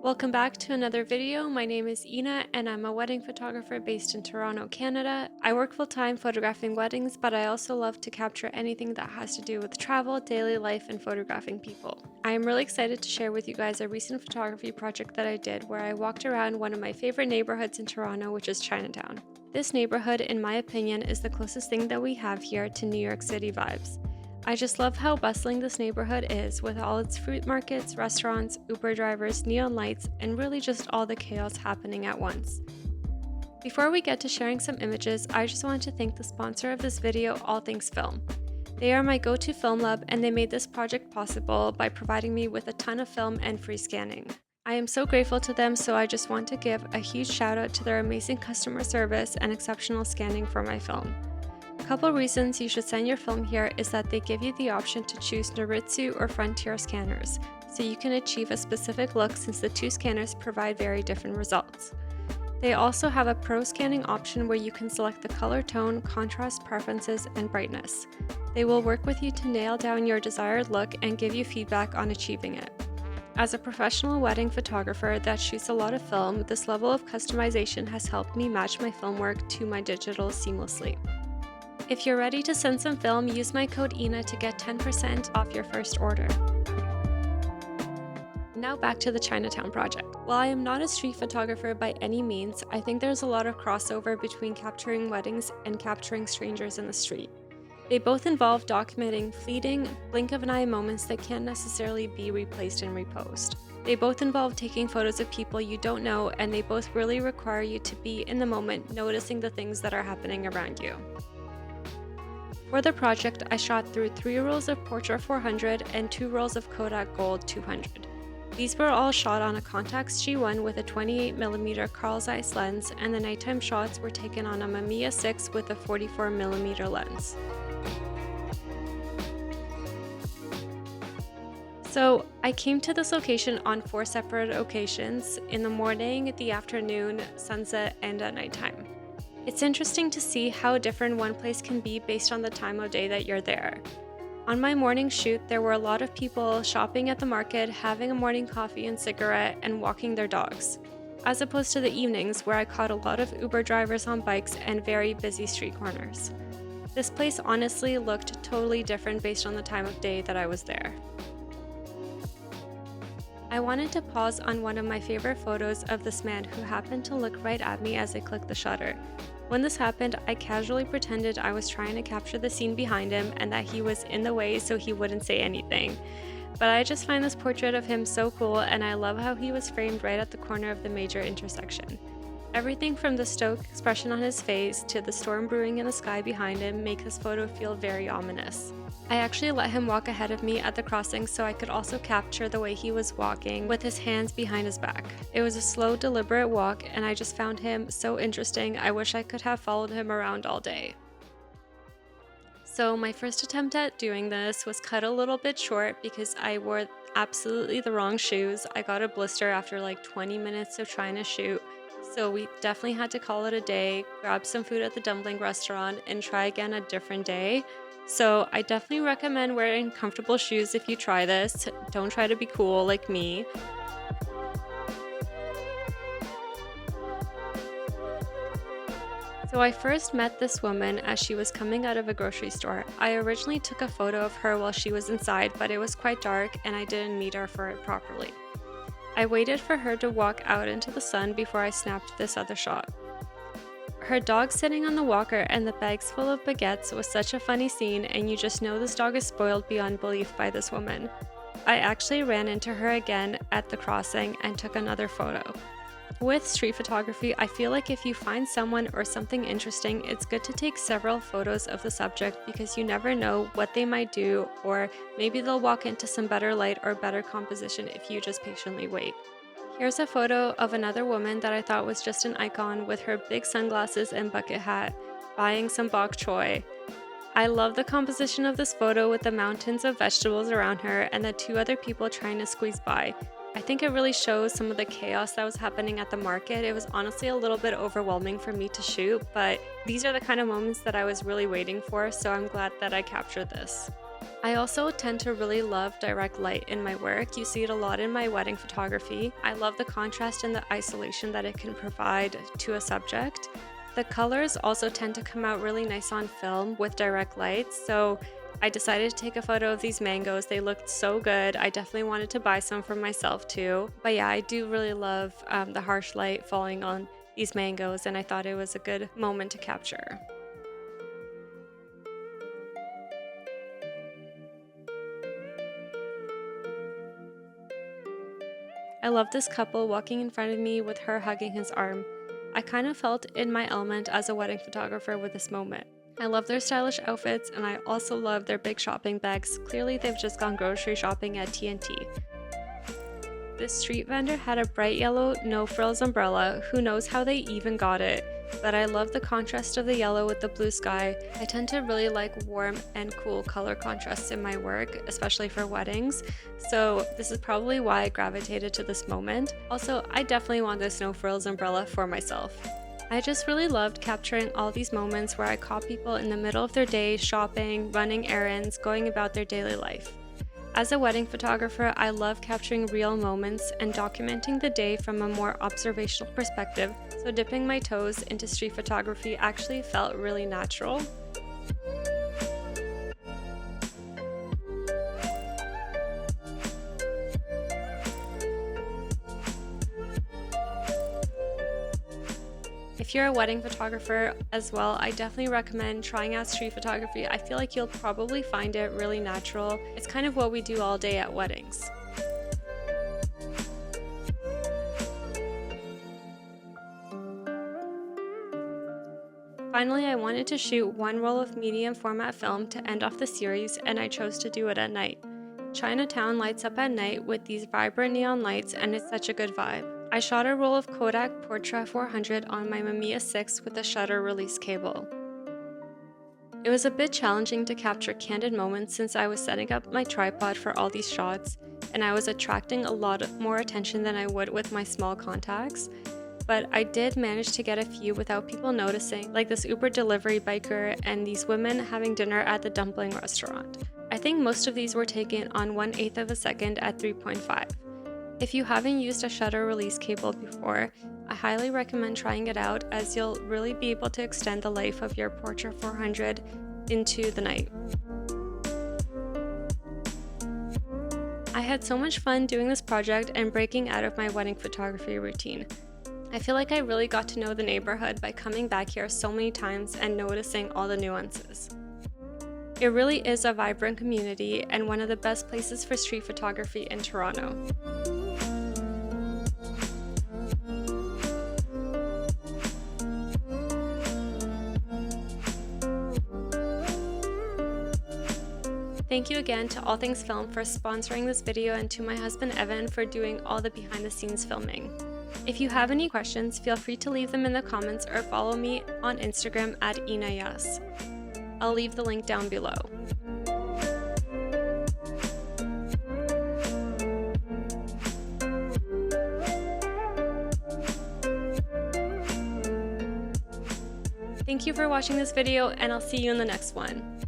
Welcome back to another video. My name is Ina and I'm a wedding photographer based in Toronto, Canada. I work full-time photographing weddings, but I also love to capture anything that has to do with travel, daily life, and photographing people. I am really excited to share with you guys a recent photography project that I did where I walked around one of my favorite neighborhoods in Toronto, which is Chinatown. This neighborhood, in my opinion, is the closest thing that we have here to New York City vibes. I just love how bustling this neighborhood is with all its fruit markets, restaurants, Uber drivers, neon lights, and really just all the chaos happening at once. Before we get to sharing some images, I just want to thank the sponsor of this video, All Things Film. They are my go-to film lab and they made this project possible by providing me with a ton of film and free scanning. I am so grateful to them, so I just want to give a huge shout out to their amazing customer service and exceptional scanning for my film. A couple reasons you should send your film here is that they give you the option to choose Noritsu or Frontier scanners, so you can achieve a specific look since the two scanners provide very different results. They also have a pro scanning option where you can select the color tone, contrast preferences, and brightness. They will work with you to nail down your desired look and give you feedback on achieving it. As a professional wedding photographer that shoots a lot of film, this level of customization has helped me match my film work to my digital seamlessly. If you're ready to send some film, use my code INA to get 10% off your first order. Now back to the Chinatown project. While I am not a street photographer by any means, I think there's a lot of crossover between capturing weddings and capturing strangers in the street. They both involve documenting fleeting, blink-of-an-eye moments that can't necessarily be replaced and reposed. They both involve taking photos of people you don't know, and they both really require you to be in the moment, noticing the things that are happening around you. For the project, I shot through 3 rolls of Portra 400 and 2 rolls of Kodak Gold 200. These were all shot on a Contax G1 with a 28mm Carl Zeiss lens, and the nighttime shots were taken on a Mamiya 6 with a 44mm lens. So I came to this location on 4 separate occasions: in the morning, the afternoon, sunset, and at nighttime. It's interesting to see how different one place can be based on the time of day that you're there. On my morning shoot, there were a lot of people shopping at the market, having a morning coffee and cigarette, and walking their dogs, as opposed to the evenings where I caught a lot of Uber drivers on bikes and very busy street corners. This place honestly looked totally different based on the time of day that I was there. I wanted to pause on one of my favorite photos of this man who happened to look right at me as I clicked the shutter. When this happened, I casually pretended I was trying to capture the scene behind him and that he was in the way so he wouldn't say anything. But I just find this portrait of him so cool, and I love how he was framed right at the corner of the major intersection. Everything from the stoic expression on his face to the storm brewing in the sky behind him make this photo feel very ominous. I actually let him walk ahead of me at the crossing so I could also capture the way he was walking with his hands behind his back. It was a slow, deliberate walk, and I just found him so interesting. I wish I could have followed him around all day. So my first attempt at doing this was cut a little bit short because I wore absolutely the wrong shoes. I got a blister after like 20 minutes of trying to shoot. So we definitely had to call it a day, grab some food at the dumpling restaurant, and try again a different day. So I definitely recommend wearing comfortable shoes if you try this. Don't try to be cool like me. So I first met this woman as she was coming out of a grocery store. I originally took a photo of her while she was inside, but it was quite dark and I didn't meet her for it properly. I waited for her to walk out into the sun before I snapped this other shot. Her dog sitting on the walker and the bags full of baguettes was such a funny scene, and you just know this dog is spoiled beyond belief by this woman. I actually ran into her again at the crossing and took another photo. With street photography, I feel like if you find someone or something interesting, it's good to take several photos of the subject because you never know what they might do, or maybe they'll walk into some better light or better composition if you just patiently wait. Here's a photo of another woman that I thought was just an icon with her big sunglasses and bucket hat, buying some bok choy. I love the composition of this photo with the mountains of vegetables around her and the 2 other people trying to squeeze by. I think it really shows some of the chaos that was happening at the market. It was honestly a little bit overwhelming for me to shoot, but these are the kind of moments that I was really waiting for, so I'm glad that I captured this. I also tend to really love direct light in my work. You see it a lot in my wedding photography. I love the contrast and the isolation that it can provide to a subject. The colors also tend to come out really nice on film with direct light, so I decided to take a photo of these mangoes. They looked so good. I definitely wanted to buy some for myself too. But yeah, I do really love the harsh light falling on these mangoes, and I thought it was a good moment to capture. I love this couple walking in front of me with her hugging his arm. I kind of felt in my element as a wedding photographer with this moment. I love their stylish outfits, and I also love their big shopping bags. Clearly they've just gone grocery shopping at TNT. This street vendor had a bright yellow no-frills umbrella. Who knows how they even got it? But I love the contrast of the yellow with the blue sky. I tend to really like warm and cool color contrasts in my work, especially for weddings. So this is probably why I gravitated to this moment. Also, I definitely want this no-frills umbrella for myself. I just really loved capturing all these moments where I caught people in the middle of their day, shopping, running errands, going about their daily life. As a wedding photographer, I love capturing real moments and documenting the day from a more observational perspective, so dipping my toes into street photography actually felt really natural. If you're a wedding photographer as well, I definitely recommend trying out street photography. I feel like you'll probably find it really natural. It's kind of what we do all day at weddings. Finally, I wanted to shoot one roll of medium format film to end off the series, and I chose to do it at night. Chinatown lights up at night with these vibrant neon lights, and it's such a good vibe. I shot a roll of Kodak Portra 400 on my Mamiya 6 with a shutter release cable. It was a bit challenging to capture candid moments since I was setting up my tripod for all these shots, and I was attracting a lot more attention than I would with my small Contax. But I did manage to get a few without people noticing, like this Uber delivery biker and these women having dinner at the dumpling restaurant. I think most of these were taken on 1/8 of a second at 3.5. If you haven't used a shutter release cable before, I highly recommend trying it out, as you'll really be able to extend the life of your Portra 400 into the night. I had so much fun doing this project and breaking out of my wedding photography routine. I feel like I really got to know the neighborhood by coming back here so many times and noticing all the nuances. It really is a vibrant community and one of the best places for street photography in Toronto. Thank you again to All Things Film for sponsoring this video, and to my husband Evan for doing all the behind the scenes filming. If you have any questions, feel free to leave them in the comments or follow me on Instagram at inayas. I'll leave the link down below. Thank you for watching this video, and I'll see you in the next one.